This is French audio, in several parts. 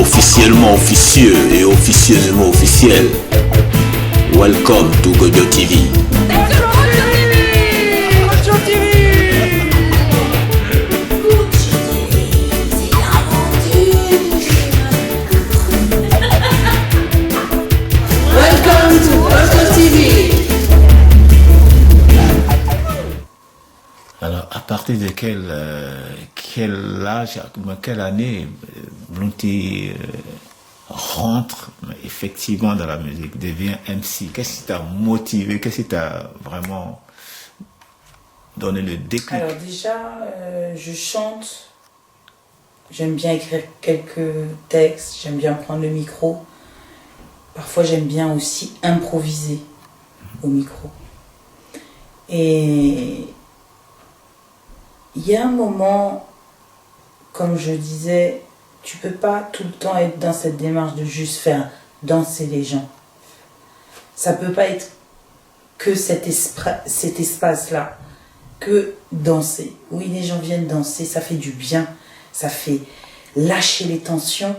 officiellement officieux et officieusement officiel. Welcome to Gojo TV. Welcome to Gojo TV. Alors, à partir de quel âge, quelle année Blunty rentre effectivement dans la musique, devient MC? Qu'est-ce qui t'a motivé? Qu'est-ce qui t'a vraiment donné le déclic? Alors déjà, je chante. J'aime bien écrire quelques textes. J'aime bien prendre le micro. Parfois, j'aime bien aussi improviser au micro. Et il y a un moment, comme je disais, tu peux pas tout le temps être dans cette démarche de juste faire danser les gens. Ça peut pas être que cet espace-là, que danser. Oui, les gens viennent danser, ça fait du bien, ça fait lâcher les tensions.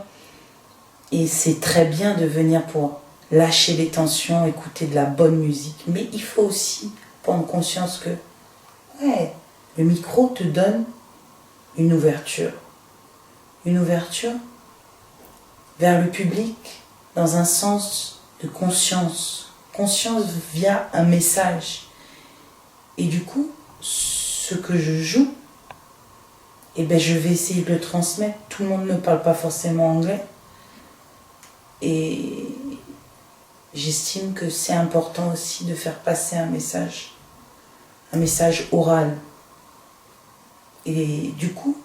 Et c'est très bien de venir pour lâcher les tensions, écouter de la bonne musique. Mais il faut aussi prendre conscience que, ouais, le micro te donne une ouverture. Une ouverture vers le public dans un sens de conscience. Conscience via un message. Et du coup, ce que je joue, eh ben, je vais essayer de le transmettre. Tout le monde ne parle pas forcément anglais. Et j'estime que c'est important aussi de faire passer un message oral. Et du coup,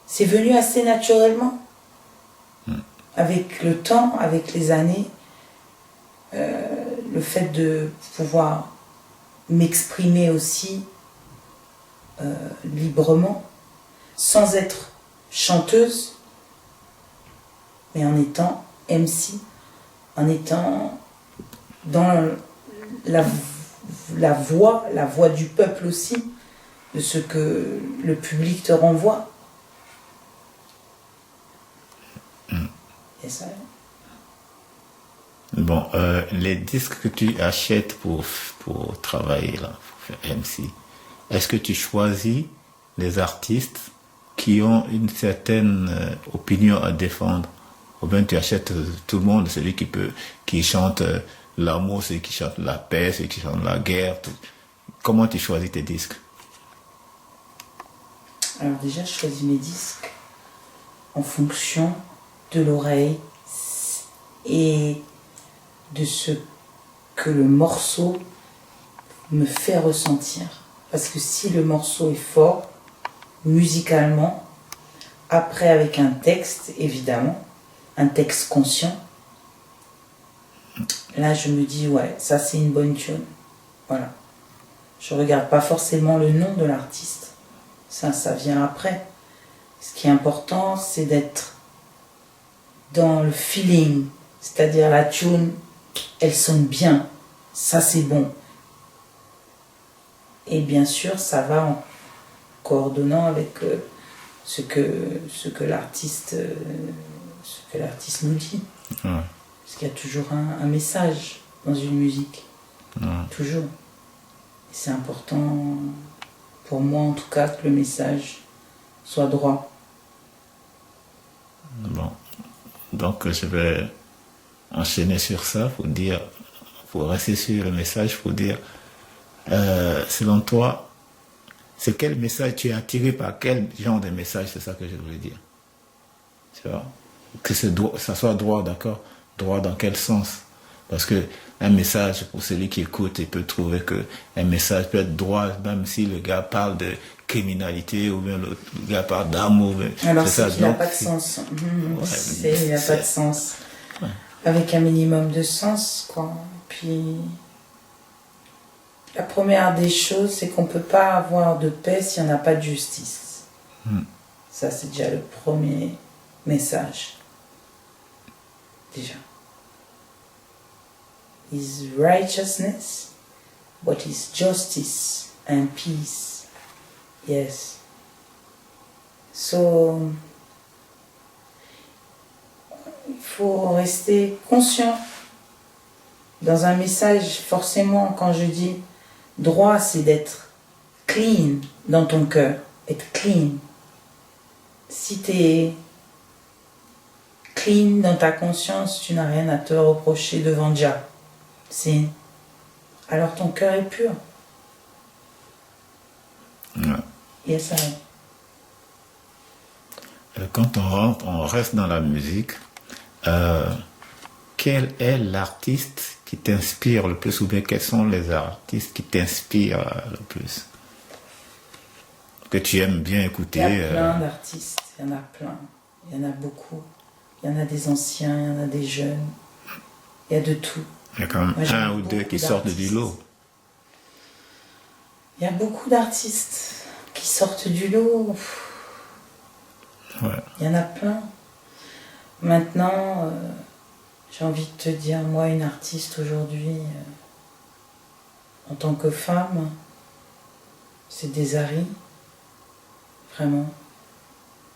c'est venu assez naturellement. Avec le temps, avec les années, le fait de pouvoir m'exprimer aussi librement, sans être chanteuse, mais en étant MC, en étant dans la voix du peuple aussi, de ce que le public te renvoie. Et ça. Bon, les disques que tu achètes pour travailler là, pour faire MC, est-ce que tu choisis les artistes qui ont une certaine opinion à défendre? Ou bien tu achètes tout le monde, celui qui chante l'amour, celui qui chante la paix, celui qui chante la guerre. Comment tu choisis tes disques? Alors déjà, je choisis mes disques en fonction de l'oreille et de ce que le morceau me fait ressentir. Parce que si le morceau est fort, musicalement, après avec un texte, évidemment, un texte conscient, là je me dis, ouais, ça c'est une bonne tune. Voilà. Je regarde pas forcément le nom de l'artiste. Ça vient après. Ce qui est important, c'est d'être dans le feeling. C'est-à-dire la tune, elle sonne bien. Ça, c'est bon. Et bien sûr, ça va en coordonnant avec ce que l'artiste nous dit. Ouais. Parce qu'il y a toujours un message dans une musique. Ouais. Toujours. Et c'est important, pour moi en tout cas, que le message soit droit. Bon. Donc je vais enchaîner sur ça pour rester sur le message, pour dire, selon toi, c'est quel message tu es attiré par quel genre de message? C'est ça que je voulais dire. Tu vois? Que ça soit droit, d'accord? Droit dans quel sens? Parce que un message, pour celui qui écoute, il peut trouver que un message peut être droit, même si le gars parle de criminalité ou bien le gars parle d'amour. Alors c'est qu'il n'a pas de sens. Il n'a pas de sens. Ouais. Avec un minimum de sens, quoi. Puis la première des choses, c'est qu'on ne peut pas avoir de paix s'il n'y en a pas de justice. Ça, c'est déjà le premier message. Déjà. Is righteousness, but is justice and peace. Yes. So, il faut rester conscient. Dans un message, forcément, quand je dis droit, c'est d'être clean dans ton cœur, être clean. Si tu es clean dans ta conscience, tu n'as rien à te reprocher devant Dieu. Alors ton cœur est pur. Ouais. Yes, I. Quand on reste dans la musique, quel est l'artiste qui t'inspire le plus, ou bien quels sont les artistes qui t'inspirent le plus, que tu aimes bien écouter? Il y a plein d'artistes, il y en a plein, il y en a beaucoup. Il y en a des anciens, il y en a des jeunes, il y a de tout. Il y a quand même Moi, un ou deux qui sortent du lot. Il y a beaucoup d'artistes qui sortent du lot. Ouais. Il y en a plein. Maintenant, j'ai envie de te dire, moi, une artiste aujourd'hui, en tant que femme, c'est Desari. Vraiment.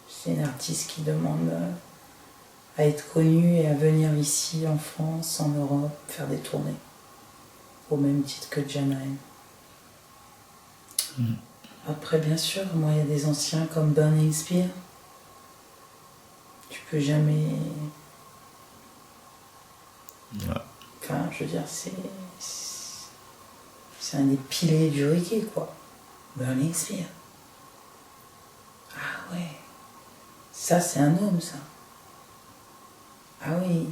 C'est une artiste qui demande à être connue et à venir ici, en France, en Europe, faire des tournées. Au même titre que Janae. Après, bien sûr, moi, il y a des anciens comme Burning Spear. Tu peux jamais... Ouais. Enfin, je veux dire, c'est un des piliers du reggae, quoi. Burning Spear. Ah ouais. Ça, c'est un homme, ça. Ah oui.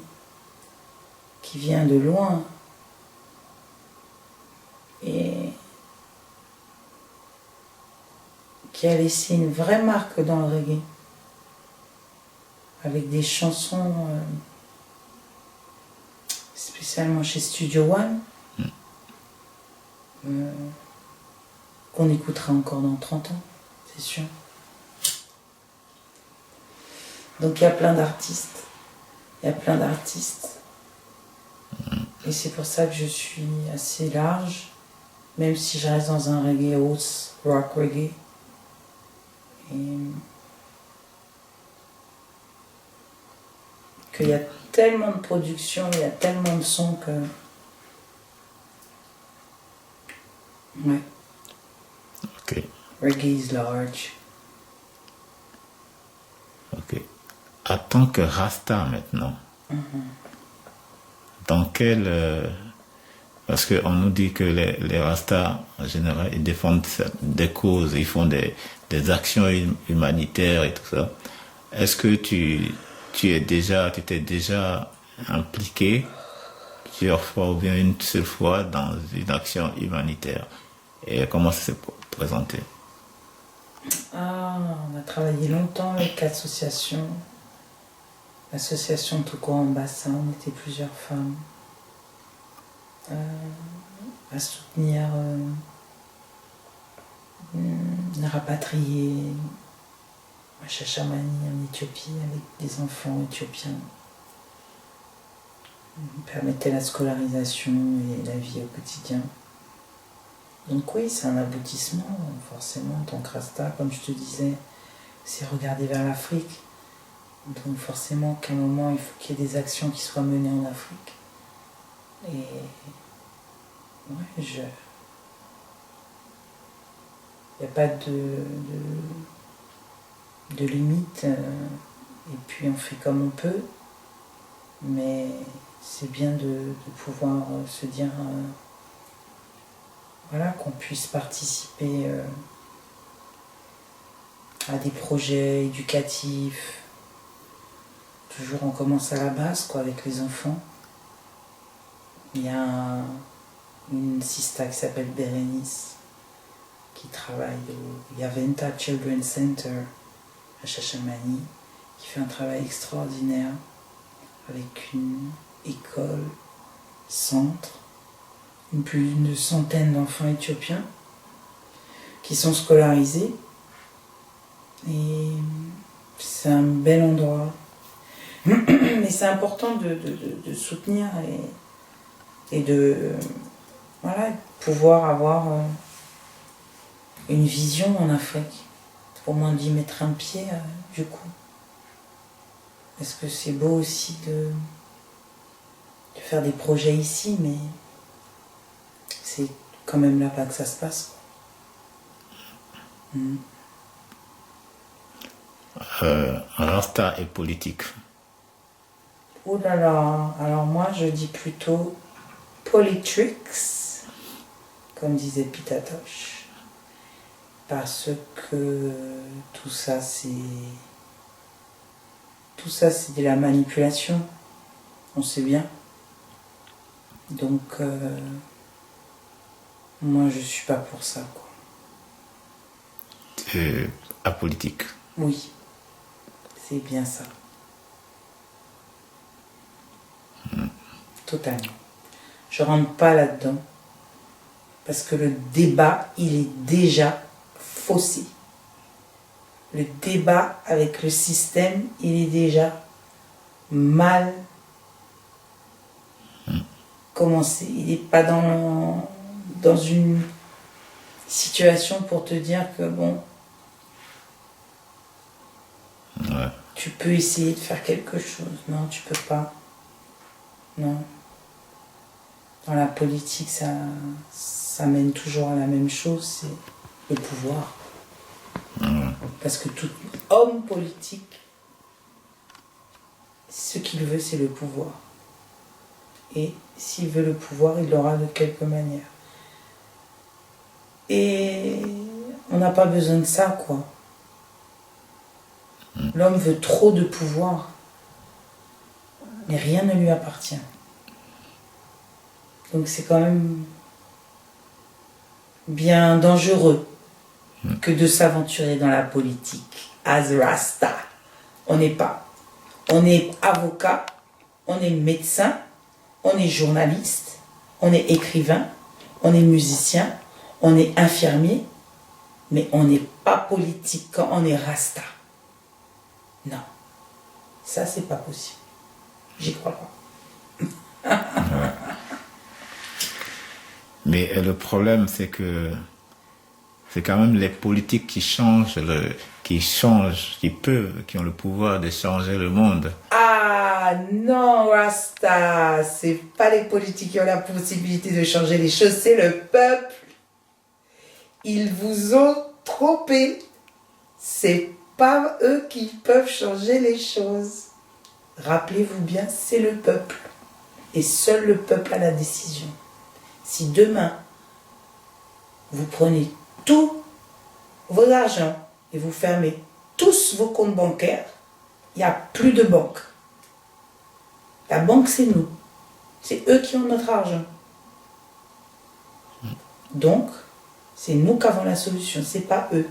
Qui vient de loin. Et qui a laissé une vraie marque dans le reggae. Avec des chansons, spécialement chez Studio One, qu'on écoutera encore dans 30 ans, c'est sûr. Donc il y a plein d'artistes. Il y a plein d'artistes. Et c'est pour ça que je suis assez large, même si je reste dans un reggae house, rock reggae. Et qu'il y a tellement de production, il y a tellement de sons que... Ouais. Ok. Reggae is large. Ok. En tant que Rasta maintenant, dans quel... parce qu'on nous dit que les Rastas, en général, ils défendent des causes, ils font des actions humanitaires et tout ça. Est-ce que tu t'es déjà impliqué plusieurs fois ou bien une seule fois dans une action humanitaire? Et comment ça s'est présenté? Ah, on a travaillé longtemps avec l'association. L'association Toko en Bassin, on était plusieurs femmes. À soutenir les rapatriés à Chachamani en Éthiopie avec des enfants éthiopiens. On permettait la scolarisation et la vie au quotidien. Donc oui, c'est un aboutissement, forcément, en tant que Rasta, comme je te disais, c'est regarder vers l'Afrique. Donc forcément qu'à un moment, il faut qu'il y ait des actions qui soient menées en Afrique. Et ouais, il n'y a pas de limite, et puis on fait comme on peut, mais c'est bien de pouvoir se dire voilà, qu'on puisse participer à des projets éducatifs. Toujours on commence à la base, quoi, avec les enfants. Il y a une sista qui s'appelle Bérénice qui travaille au Yaventa Children's Center à Chachamani, qui fait un travail extraordinaire avec une école, centre, plus d'une centaine d'enfants éthiopiens qui sont scolarisés. Et c'est un bel endroit. Mais c'est important de soutenir et de voilà, pouvoir avoir une vision en Afrique. Au moins d'y mettre un pied, du coup. Parce que c'est beau aussi de faire des projets ici, mais c'est quand même là-bas que ça se passe. Rasta et politique. Oh là là, alors moi je dis plutôt politics, comme disait Pitatoche, parce que tout ça c'est de la manipulation, on sait bien. Donc moi je suis pas pour ça, quoi. Apolitique. Oui, c'est bien ça. Totalement. Je rentre pas là-dedans parce que le débat, il est déjà faussé. Le débat avec le système, il est déjà mal commencé. Il n'est pas dans une situation pour te dire que bon, Ouais. tu peux essayer de faire quelque chose. Non, tu peux pas. Non. Dans la politique, ça mène toujours à la même chose, c'est le pouvoir. Parce que tout homme politique, ce qu'il veut, c'est le pouvoir. Et s'il veut le pouvoir, il l'aura de quelque manière. Et on n'a pas besoin de ça, quoi. L'homme veut trop de pouvoir, mais rien ne lui appartient. Donc c'est quand même bien dangereux que de s'aventurer dans la politique. As Rasta, on n'est pas. On est avocat, on est médecin, on est journaliste, on est écrivain, on est musicien, on est infirmier, mais on n'est pas politique quand on est Rasta. Non, ça c'est pas possible. J'y crois pas. Mais le problème, c'est que c'est quand même les politiques qui changent, qui peuvent, qui ont le pouvoir de changer le monde. Ah non, Rasta, c'est pas les politiques qui ont la possibilité de changer les choses, c'est le peuple. Ils vous ont trompé. C'est pas eux qui peuvent changer les choses. Rappelez-vous bien, c'est le peuple. Et seul le peuple a la décision. Si demain, vous prenez tous vos argents et vous fermez tous vos comptes bancaires, il n'y a plus de banque. La banque, c'est nous. C'est eux qui ont notre argent. Donc, c'est nous qui avons la solution, c'est pas eux.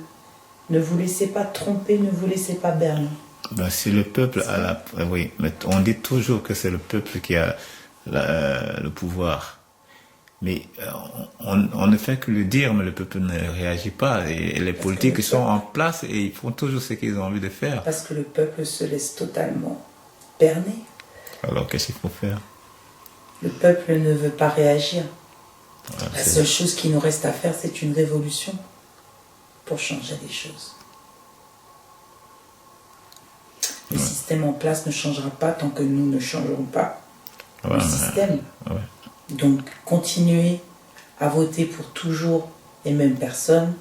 Ne vous laissez pas tromper, ne vous laissez pas berner. Ben, c'est le peuple à la... Oui, mais on dit toujours que c'est le peuple qui a le pouvoir. Mais on ne fait que le dire, mais le peuple ne réagit pas. Et les politiques sont en place et ils font toujours ce qu'ils ont envie de faire. Parce que le peuple se laisse totalement berner. Alors qu'est-ce qu'il faut faire? Le peuple ne veut pas réagir. Voilà, La seule chose qui nous reste à faire, c'est une révolution pour changer les choses. Le système en place ne changera pas tant que nous ne changerons pas le système. Donc, continuer à voter pour toujours les mêmes personnes,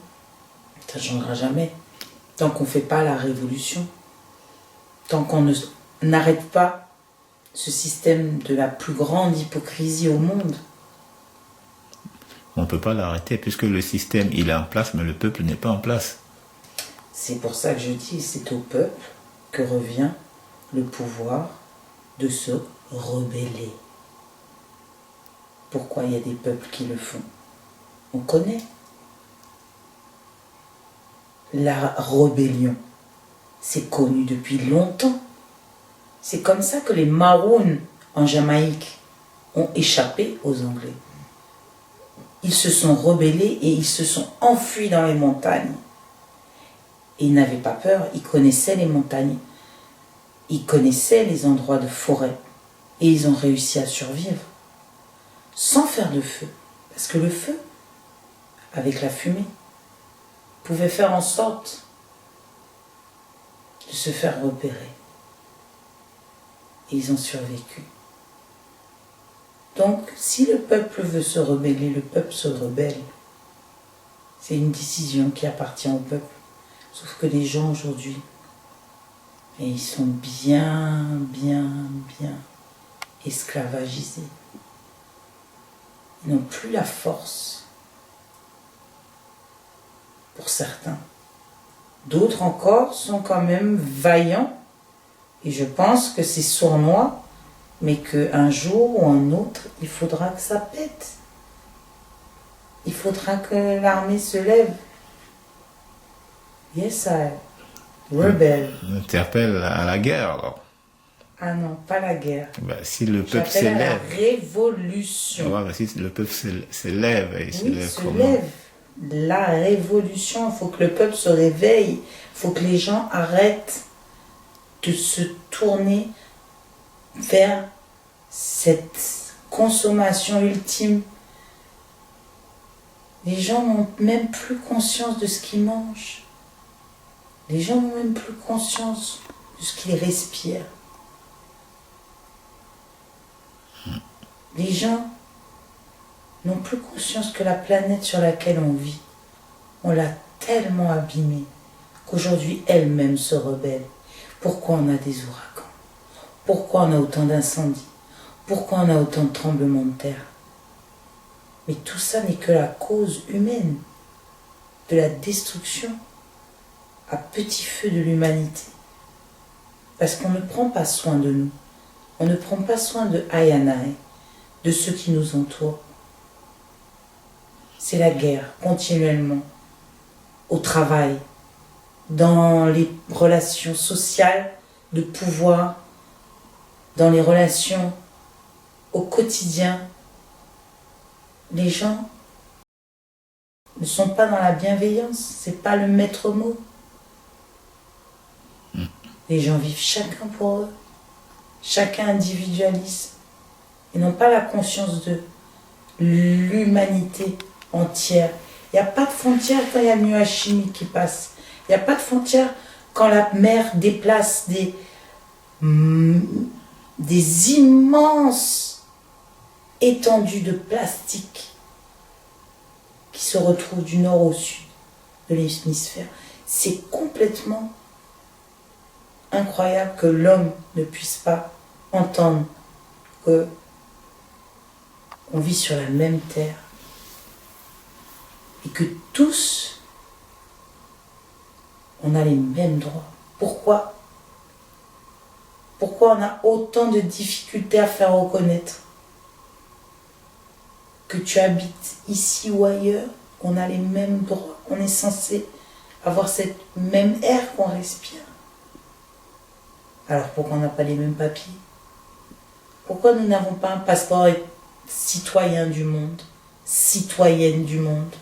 ça ne changera jamais. Tant qu'on ne fait pas la révolution, tant qu'on n'arrête pas ce système de la plus grande hypocrisie au monde. On ne peut pas l'arrêter puisque le système il est en place, mais le peuple n'est pas en place. C'est pour ça que je dis, c'est au peuple que revient le pouvoir de se rebeller. Pourquoi il y a des peuples qui le font? On connaît. La rébellion, c'est connu depuis longtemps. C'est comme ça que les Maroons en Jamaïque ont échappé aux Anglais. Ils se sont rebellés et ils se sont enfuis dans les montagnes. Et ils n'avaient pas peur, ils connaissaient les montagnes. Ils connaissaient les endroits de forêt. Et ils ont réussi à survivre. Sans faire de feu. Parce que le feu, avec la fumée, pouvait faire en sorte de se faire repérer. et ils ont survécu. Donc, si le peuple veut se rebeller, le peuple se rebelle. C'est une décision qui appartient au peuple. Sauf que les gens aujourd'hui, et ils sont bien esclavagisés. Ils n'ont plus la force. Pour certains. D'autres encore sont quand même vaillants. Et je pense que c'est sournois, mais qu'un jour ou un autre, il faudra que ça pète. Il faudra que l'armée se lève. Yes, I rebelle. Tu appelles à la guerre alors. Ah non, pas la guerre. Ben, si le peuple J'appelle à la s'élève. révolution. Ouais, ben, si le peuple s'élève, il Oui, s'élève se comment? lève. La révolution, il faut que le peuple se réveille. Il faut que les gens arrêtent de se tourner vers cette consommation ultime. Les gens n'ont même plus conscience de ce qu'ils mangent. Les gens n'ont même plus conscience de ce qu'ils respirent. Les gens n'ont plus conscience que la planète sur laquelle on vit, on l'a tellement abîmée qu'aujourd'hui elle-même se rebelle. Pourquoi on a des ouragans? Pourquoi on a autant d'incendies? Pourquoi on a autant de tremblements de terre? Mais tout ça n'est que la cause humaine de la destruction à petit feu de l'humanité. Parce qu'on ne prend pas soin de nous. On ne prend pas soin de Ayanaï, de ceux qui nous entourent. C'est la guerre, continuellement, au travail, dans les relations sociales, de pouvoir, dans les relations au quotidien. Les gens ne sont pas dans la bienveillance, c'est pas le maître mot. Les gens vivent chacun pour eux, chacun individualiste. Ils n'ont pas la conscience de l'humanité entière. Il n'y a pas de frontière quand il y a le nuage chimique qui passe. Il n'y a pas de frontière quand la mer déplace des immenses étendues de plastique qui se retrouvent du nord au sud de l'hémisphère. C'est complètement incroyable que l'homme ne puisse pas entendre que on vit sur la même terre et que tous on a les mêmes droits. Pourquoi on a autant de difficultés à faire reconnaître que tu habites ici ou ailleurs, on a les mêmes droits, on est censé avoir cette même air qu'on respire. Alors pourquoi on n'a pas les mêmes papiers? Pourquoi nous n'avons pas un passeport citoyen du monde, citoyenne du monde?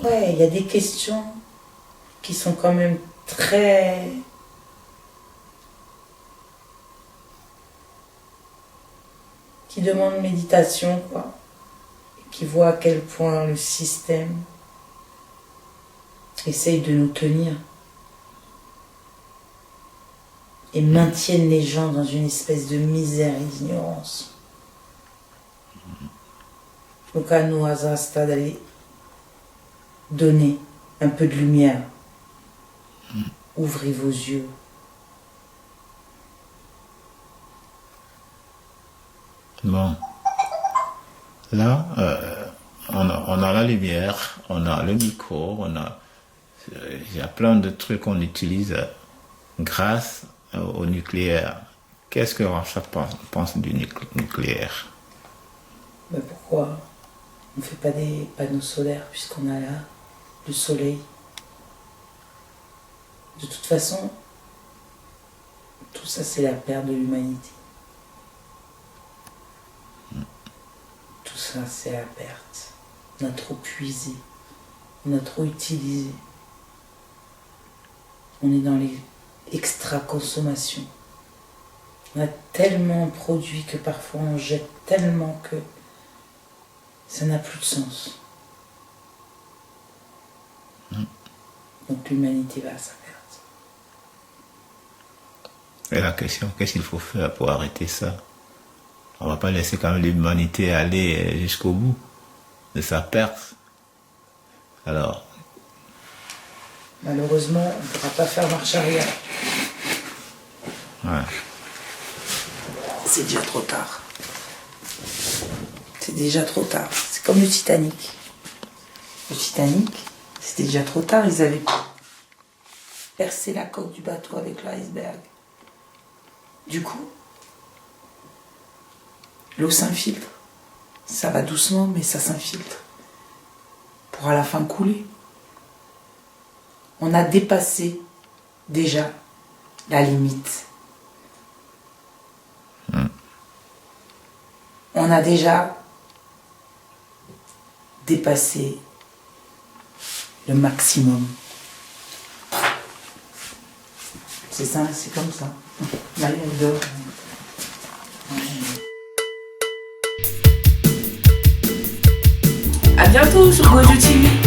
Ouais, il y a des questions qui sont quand même très... qui demandent méditation, quoi. Et qui voient à quel point le système essaye de nous tenir et maintiennent les gens dans une espèce de misère et d'ignorance. Donc à nous, Azasta, d'aller donner un peu de lumière. Ouvrez vos yeux. Bon. Là, on a la lumière, on a le micro, il y a plein de trucs qu'on utilise grâce au nucléaire. Qu'est-ce que Rachat pense du nucléaire? Mais pourquoi on ne fait pas des panneaux solaires puisqu'on a là le soleil? De toute façon, tout ça c'est la perte de l'humanité. Tout ça c'est la perte. On a trop puisé, on a trop utilisé. On est dans les extra-consommations. On a tellement produit que parfois on jette tellement que ça n'a plus de sens. Donc l'humanité va à sa perte. Et la question, qu'est-ce qu'il faut faire pour arrêter ça? On va pas laisser quand même l'humanité aller jusqu'au bout de sa perte. Alors, malheureusement, on ne pourra pas faire marche arrière. ouais. C'est déjà trop tard. C'est déjà trop tard. C'est comme le Titanic. Le Titanic, c'était déjà trop tard. Ils avaient percé la coque du bateau avec l'iceberg. Du coup, l'eau s'infiltre. Ça va doucement, mais ça s'infiltre. Pour à la fin couler. On a dépassé déjà la limite. On a déjà dépassé le maximum. C'est ça, c'est comme ça. Là, elle dort. À bientôt sur Gojo TV.